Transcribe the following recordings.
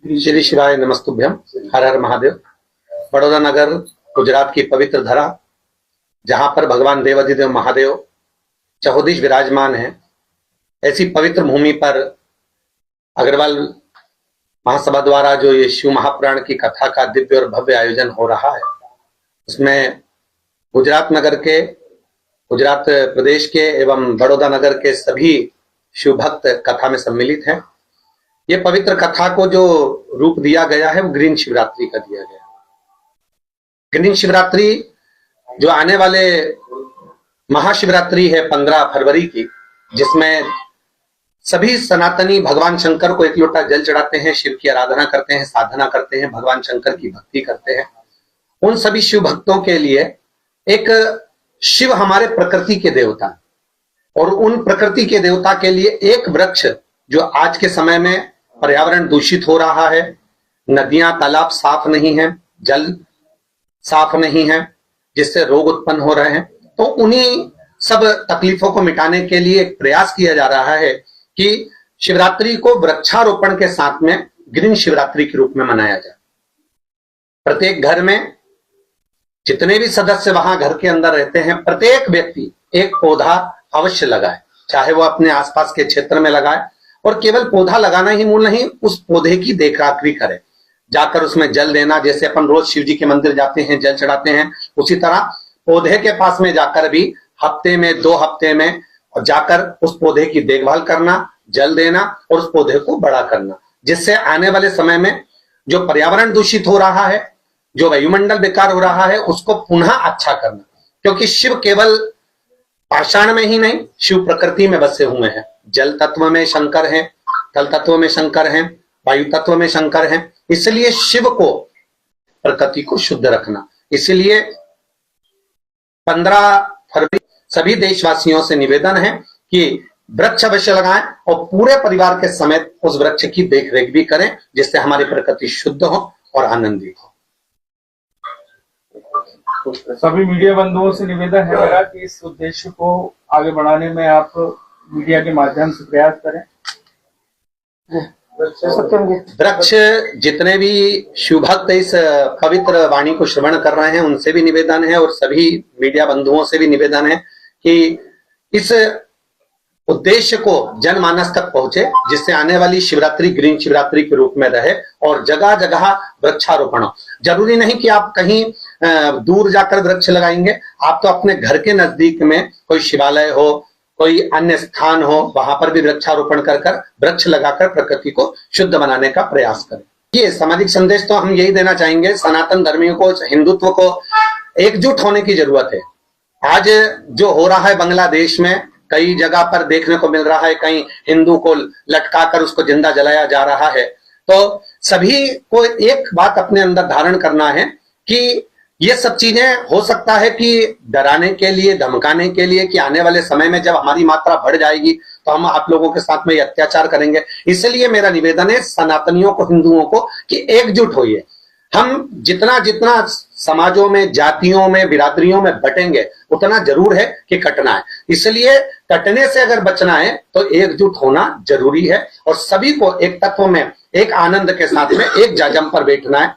श्री शिवाय नमस्तुभ्यम। हर हर महादेव। बड़ौदा नगर गुजरात की पवित्र धरा, जहां पर भगवान देवाधिदेव महादेव चहुदिश विराजमान है, ऐसी पवित्र भूमि पर अग्रवाल महासभा द्वारा जो ये शिव महापुराण की कथा का दिव्य और भव्य आयोजन हो रहा है, उसमें गुजरात प्रदेश के एवं बड़ौदा नगर के सभी शिव भक्त कथा में सम्मिलित हैं। ये पवित्र कथा को जो रूप दिया गया है वो ग्रीन शिवरात्रि का दिया गया है। ग्रीन शिवरात्रि जो आने वाले महाशिवरात्रि है 15 फरवरी की, जिसमें सभी सनातनी भगवान शंकर को एक लोटा जल चढ़ाते हैं, शिव की आराधना करते हैं, साधना करते हैं, भगवान शंकर की भक्ति करते हैं। उन सभी शिव भक्तों के लिए एक शिव हमारे प्रकृति के देवता, और उन प्रकृति के देवता के लिए एक वृक्ष जो आज के समय में पर्यावरण दूषित हो रहा है, नदियां तालाब साफ नहीं है, जल साफ नहीं है, जिससे रोग उत्पन्न हो रहे हैं, तो उन्हीं सब तकलीफों को मिटाने के लिए एक प्रयास किया जा रहा है कि शिवरात्रि को वृक्षारोपण के साथ में ग्रीन शिवरात्रि के रूप में मनाया जाए। प्रत्येक घर में जितने भी सदस्य वहां घर के अंदर रहते हैं, प्रत्येक व्यक्ति एक पौधा अवश्य लगाए, चाहे वो अपने आसपास के क्षेत्र में लगाए, और केवल पौधा लगाना ही मूल नहीं, उस पौधे की देखरेख भी करे, जाकर उसमें जल देना। जैसे अपन रोज शिव जी के मंदिर जाते हैं, जल चढ़ाते हैं, उसी तरह पौधे के पास में जाकर भी हफ्ते में 2 हफ्ते में जाकर उस पौधे की देखभाल करना, जल देना और उस पौधे को बड़ा करना, जिससे आने वाले समय में जो पर्यावरण दूषित हो रहा है, जो वायुमंडल बेकार हो रहा है, उसको पुनः अच्छा करना। क्योंकि शिव केवल पाषाण में ही नहीं, शिव प्रकृति में बसे हुए हैं। जल तत्व में शंकर हैं, थल तत्व में शंकर हैं, वायु तत्व में शंकर हैं। इसलिए शिव को, प्रकृति को शुद्ध रखना, इसलिए 15 फरवरी सभी देशवासियों से निवेदन है कि वृक्ष अवश्य लगाएं और पूरे परिवार के समेत उस वृक्ष की देखरेख भी करें, जिससे हमारी प्रकृति शुद्ध हो और आनंदित हो। सभी मीडिया बंधुओं से निवेदन है मेरा कि इस उद्देश्य को आगे बढ़ाने में आप मीडिया के माध्यम से प्रयास करें। वृक्ष जितने भी शिव भक्त इस पवित्र वाणी को श्रवण कर रहे हैं, उनसे भी निवेदन है और सभी मीडिया बंधुओं से भी निवेदन है कि इस उद्देश्य को जनमानस तक पहुंचे, जिससे आने वाली शिवरात्रि ग्रीन शिवरात्रि के रूप में रहे और जगह जगह वृक्षारोपण हो। जरूरी नहीं कि आप कहीं दूर जाकर वृक्ष लगाएंगे, आप तो अपने घर के नजदीक में कोई शिवालय हो, कोई अन्य स्थान हो, वहां पर भी वृक्षारोपण कर वृक्ष लगाकर प्रकृति को शुद्ध बनाने का प्रयास करें। ये सामाजिक संदेश तो हम यही देना चाहेंगे, सनातन धर्मियों को, हिंदुत्व को एकजुट होने की जरूरत है। आज जो हो रहा है बांग्लादेश में, कई जगह पर देखने को मिल रहा है, कहीं हिंदू को लटकाकर उसको जिंदा जलाया जा रहा है। तो सभी को एक बात अपने अंदर धारण करना है कि ये सब चीजें हो सकता है कि डराने के लिए, धमकाने के लिए, कि आने वाले समय में जब हमारी मात्रा बढ़ जाएगी तो हम आप लोगों के साथ में अत्याचार करेंगे। इसलिए मेरा निवेदन है सनातनियों को, हिंदुओं को, कि एकजुट होइए। हम जितना जितना समाजों में, जातियों में, बिरादरियों में बटेंगे, उतना जरूर है कि कटना है। इसलिए कटने से अगर बचना है तो एकजुट होना जरूरी है और सभी को एक तत्व में, एक आनंद के साथ में एक जाजम पर बैठना है।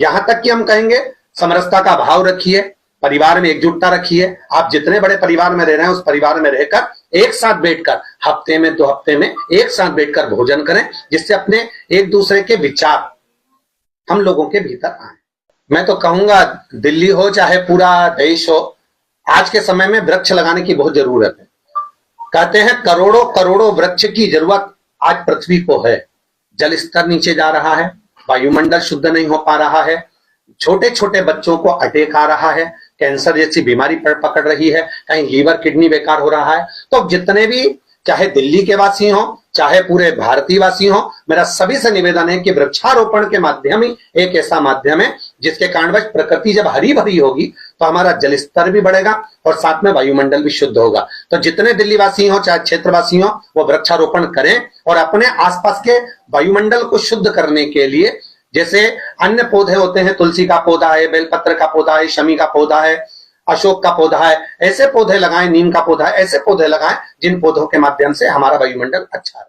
यहां तक कि हम कहेंगे समरसता का भाव रखिए, परिवार में एकजुटता रखिए। आप जितने बड़े परिवार में रह रहे हैं, उस परिवार में रहकर एक साथ बैठकर हफ्ते में 2 हफ्ते में एक साथ बैठकर भोजन करें, जिससे अपने एक दूसरे के विचार हम लोगों के भीतर आए। मैं तो कहूंगा, दिल्ली हो चाहे पूरा देश हो, आज के समय में वृक्ष लगाने की बहुत जरूरत है। कहते हैं करोड़ों करोड़ों वृक्ष की जरूरत आज पृथ्वी को है। जल स्तर नीचे जा रहा है, वायुमंडल शुद्ध नहीं हो पा रहा है, छोटे छोटे बच्चों को अटैक आ रहा है, कैंसर जैसी बीमारी पकड़ रही है, कहीं लीवर किडनी बेकार हो रहा है। तो जितने भी, चाहे दिल्ली के वासी हो, चाहे पूरे भारतीय वासी हो, मेरा सभी से निवेदन है कि वृक्षारोपण के माध्यम ही एक ऐसा माध्यम है जिसके कारणवश प्रकृति जब हरी भरी होगी तो हमारा जल स्तर भी बढ़ेगा और साथ में वायुमंडल भी शुद्ध होगा। तो जितने दिल्ली वासी हो चाहे क्षेत्रवासी हो, वो वृक्षारोपण करें और अपने आसपास के वायुमंडल को शुद्ध करने के लिए, जैसे अन्य पौधे होते हैं, तुलसी का पौधा है, बेलपत्र का पौधा है, शमी का पौधा है, अशोक का पौधा है, ऐसे पौधे लगाएं, नीम का पौधा है, ऐसे पौधे लगाएं जिन पौधों के माध्यम से हमारा वायुमंडल अच्छा है।